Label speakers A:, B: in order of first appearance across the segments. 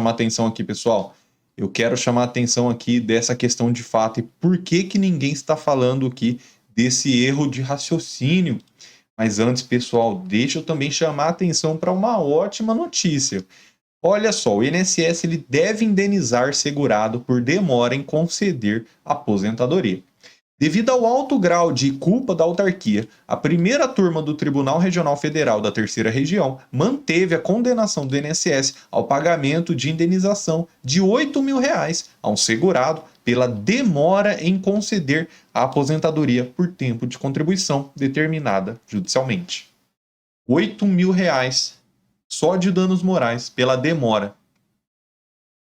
A: chamar atenção aqui, pessoal. Eu quero chamar atenção aqui dessa questão de fato e por que que ninguém está falando aqui desse erro de raciocínio. Mas antes, pessoal, deixa eu também chamar atenção para uma ótima notícia. Olha só, o INSS ele deve indenizar segurado por demora em conceder aposentadoria. Devido ao alto grau de culpa da autarquia, a primeira turma do Tribunal Regional Federal da Terceira Região manteve a condenação do INSS ao pagamento de indenização de R$ 8.000 a um segurado pela demora em conceder a aposentadoria por tempo de contribuição determinada judicialmente. R$ 8.000 só de danos morais pela demora.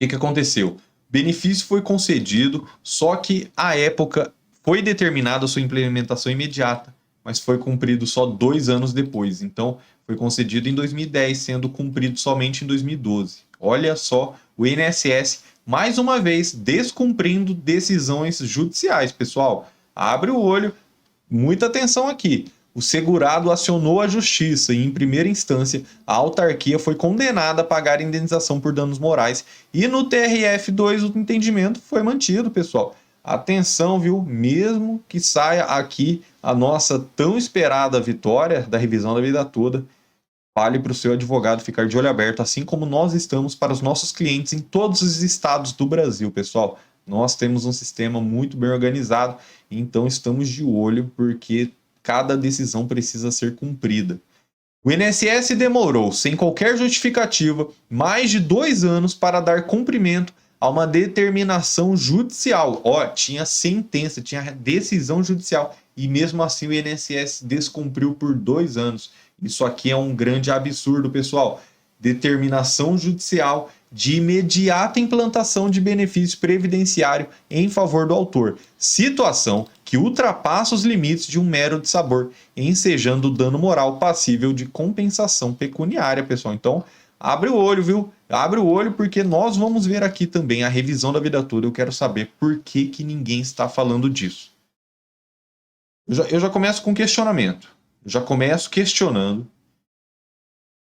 A: O que aconteceu? O benefício foi concedido, só que à época foi determinada a sua implementação imediata, mas foi cumprido só 2 anos depois. Então, foi concedido em 2010, sendo cumprido somente em 2012. Olha só, o INSS, mais uma vez, descumprindo decisões judiciais, pessoal. Abre o olho, muita atenção aqui. O segurado acionou a justiça e, em primeira instância, a autarquia foi condenada a pagar indenização por danos morais. E no TRF2 o entendimento foi mantido, pessoal. Atenção, viu? Mesmo que saia aqui a nossa tão esperada vitória da revisão da vida toda, fale para o seu advogado ficar de olho aberto, assim como nós estamos para os nossos clientes em todos os estados do Brasil, pessoal. Nós temos um sistema muito bem organizado, então estamos de olho porque cada decisão precisa ser cumprida. O INSS demorou, sem qualquer justificativa, mais de 2 anos para dar cumprimento a uma determinação judicial. Tinha sentença, tinha decisão judicial e mesmo assim o INSS descumpriu por 2 anos. Isso aqui é um grande absurdo, pessoal. Determinação judicial de imediata implantação de benefício previdenciário em favor do autor. Situação que ultrapassa os limites de um mero dissabor, ensejando dano moral passível de compensação pecuniária, pessoal. Então, abre o olho, viu? Abre o olho porque nós vamos ver aqui também a revisão da vida toda. Eu quero saber por que que ninguém está falando disso. Eu já começo com questionamento. Eu já começo questionando.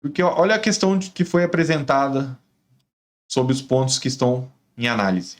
A: Porque olha a questão que foi apresentada sobre os pontos que estão em análise.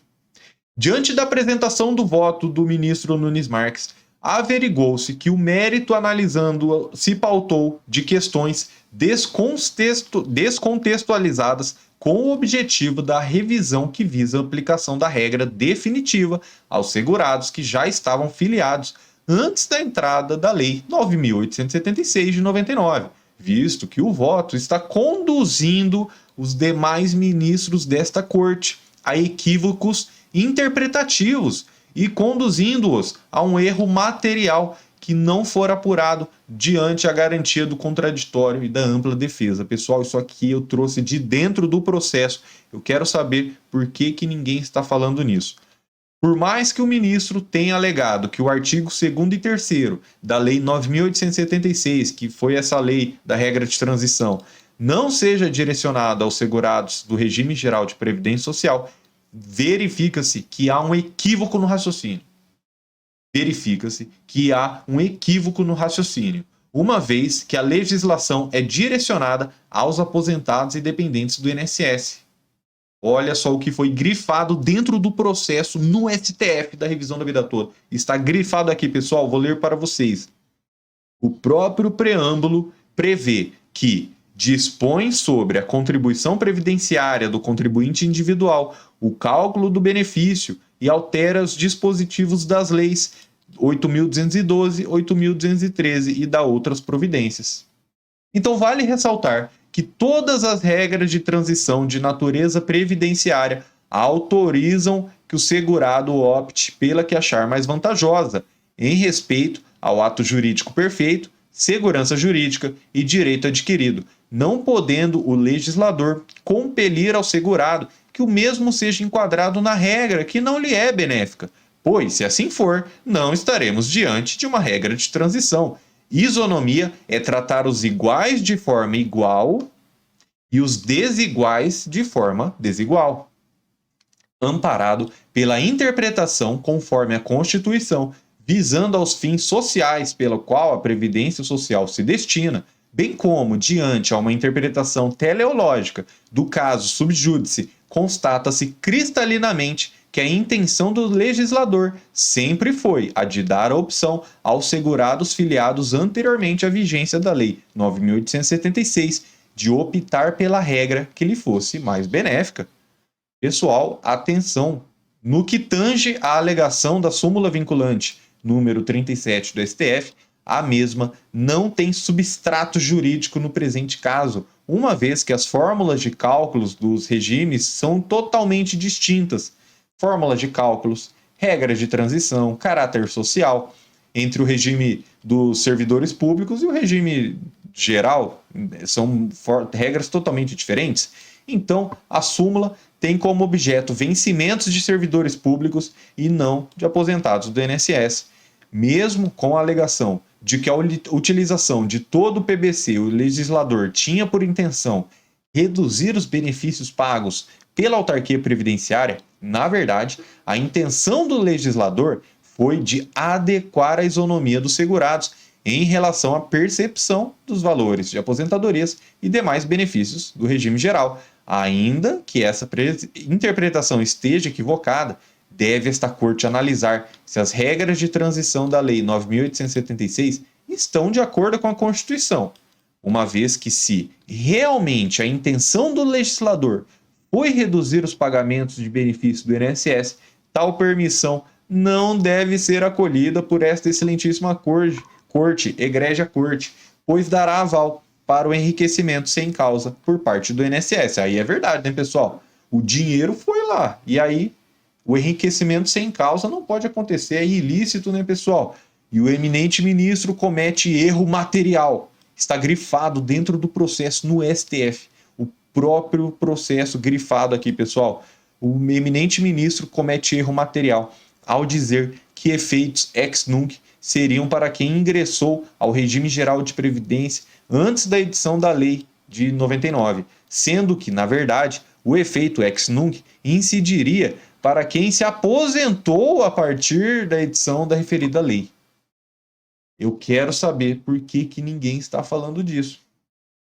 A: Diante da apresentação do voto do ministro Nunes Marques, averigou-se que o mérito analisando se pautou de questões descontextualizadas com o objetivo da revisão que visa a aplicação da regra definitiva aos segurados que já estavam filiados antes da entrada da Lei 9.876 de 99, visto que o voto está conduzindo os demais ministros desta corte a equívocos interpretativos e conduzindo-os a um erro material que não for apurado diante a garantia do contraditório e da ampla defesa. Pessoal, isso aqui eu trouxe de dentro do processo. Eu quero saber por que que ninguém está falando nisso. Por mais que o ministro tenha alegado que o artigo 2º e 3º da Lei 9.876, que foi essa lei da regra de transição, não seja direcionado aos segurados do regime geral de previdência social, verifica-se que há um equívoco no raciocínio. Uma vez que a legislação é direcionada aos aposentados e dependentes do INSS. Olha só o que foi grifado dentro do processo no STF da revisão da vida toda. Está grifado aqui, pessoal, vou ler para vocês. O próprio preâmbulo prevê que dispõe sobre a contribuição previdenciária do contribuinte individual, o cálculo do benefício e altera os dispositivos das leis 8.212, 8.213 e da outras providências. Então vale ressaltar que todas as regras de transição de natureza previdenciária autorizam que o segurado opte pela que achar mais vantajosa, em respeito ao ato jurídico perfeito, segurança jurídica e direito adquirido, não podendo o legislador compelir ao segurado que o mesmo seja enquadrado na regra que não lhe é benéfica, pois, se assim for, não estaremos diante de uma regra de transição. Isonomia é tratar os iguais de forma igual e os desiguais de forma desigual, amparado pela interpretação conforme a Constituição, visando aos fins sociais pelo qual a Previdência Social se destina, bem como diante a uma interpretação teleológica do caso subjúdice constata-se cristalinamente que a intenção do legislador sempre foi a de dar a opção aos segurados filiados anteriormente à vigência da Lei 9.876 de optar pela regra que lhe fosse mais benéfica. Pessoal, atenção! No que tange à alegação da súmula vinculante número 37 do STF, a mesma não tem substrato jurídico no presente caso, uma vez que as fórmulas de cálculos dos regimes são totalmente distintas. Fórmulas de cálculos, regras de transição, caráter social, entre o regime dos servidores públicos e o regime geral, são regras totalmente diferentes. Então, a súmula tem como objeto vencimentos de servidores públicos e não de aposentados do INSS. Mesmo com a alegação de que a utilização de todo o PBC o legislador tinha por intenção reduzir os benefícios pagos pela autarquia previdenciária, na verdade, a intenção do legislador foi de adequar a isonomia dos segurados em relação à percepção dos valores de aposentadorias e demais benefícios do regime geral. Ainda que essa interpretação esteja equivocada, deve esta Corte analisar se as regras de transição da Lei 9.876 estão de acordo com a Constituição, uma vez que se realmente a intenção do legislador foi reduzir os pagamentos de benefício do INSS, tal permissão não deve ser acolhida por esta excelentíssima Corte, egrégia Corte, pois dará aval para o enriquecimento sem causa por parte do INSS. Aí é verdade, né, pessoal? O dinheiro foi lá, e aí o enriquecimento sem causa não pode acontecer, é ilícito, né, pessoal? E o eminente ministro comete erro material. Está grifado dentro do processo no STF. O próprio processo grifado aqui, pessoal. O eminente ministro comete erro material ao dizer que efeitos ex nunc seriam para quem ingressou ao regime geral de previdência antes da edição da lei de 99, sendo que, na verdade, o efeito ex nunc incidiria para quem se aposentou a partir da edição da referida lei. Eu quero saber por que ninguém está falando disso.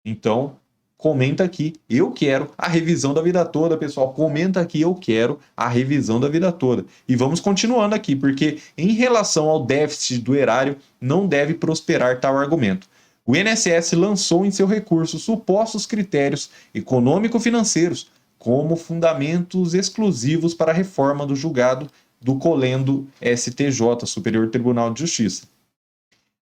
A: Então, comenta aqui, eu quero a revisão da vida toda, pessoal. Comenta aqui, eu quero a revisão da vida toda. E vamos continuando aqui, porque em relação ao déficit do erário, não deve prosperar tal argumento. O INSS lançou em seu recurso supostos critérios econômico-financeiros como fundamentos exclusivos para a reforma do julgado do colendo STJ, Superior Tribunal de Justiça.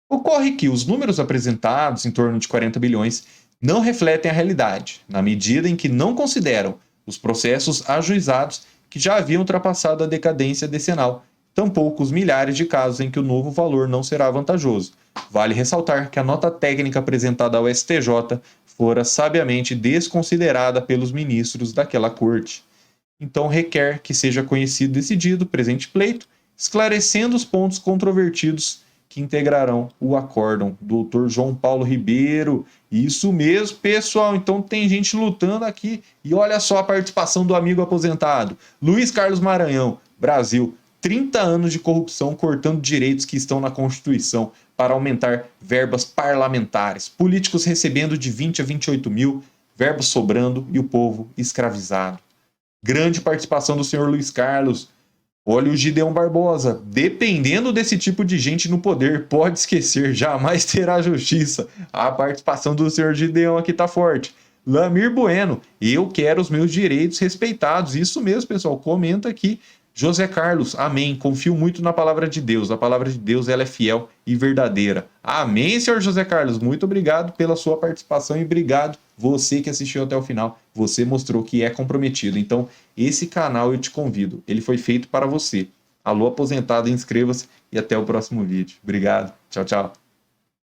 A: Ocorre que os números apresentados, em torno de 40 bilhões, não refletem a realidade, na medida em que não consideram os processos ajuizados que já haviam ultrapassado a decadência decenal, tampouco os milhares de casos em que o novo valor não será vantajoso. Vale ressaltar que a nota técnica apresentada ao STJ fora sabiamente desconsiderada pelos ministros daquela corte. Então requer que seja conhecido e decidido o presente pleito, esclarecendo os pontos controvertidos que integrarão o acórdão. Doutor João Paulo Ribeiro, isso mesmo, pessoal. Então tem gente lutando aqui. E olha só a participação do amigo aposentado. Luiz Carlos Maranhão, Brasil, 30 anos de corrupção cortando direitos que estão na Constituição para aumentar verbas parlamentares. Políticos recebendo de 20 a 28 mil, verbos sobrando e o povo escravizado. Grande participação do senhor Luiz Carlos. Olha o Gideão Barbosa, dependendo desse tipo de gente no poder, pode esquecer, jamais terá justiça. A participação do senhor Gideão aqui tá forte. Lamir Bueno, eu quero os meus direitos respeitados. Isso mesmo, pessoal, comenta aqui. José Carlos, amém, confio muito na palavra de Deus. A palavra de Deus, ela é fiel e verdadeira. Amém, senhor José Carlos, muito obrigado pela sua participação e obrigado você que assistiu até o final. Você mostrou que é comprometido. Então, esse canal eu te convido. Ele foi feito para você. Alô, aposentado, inscreva-se e até o próximo vídeo. Obrigado. Tchau, tchau.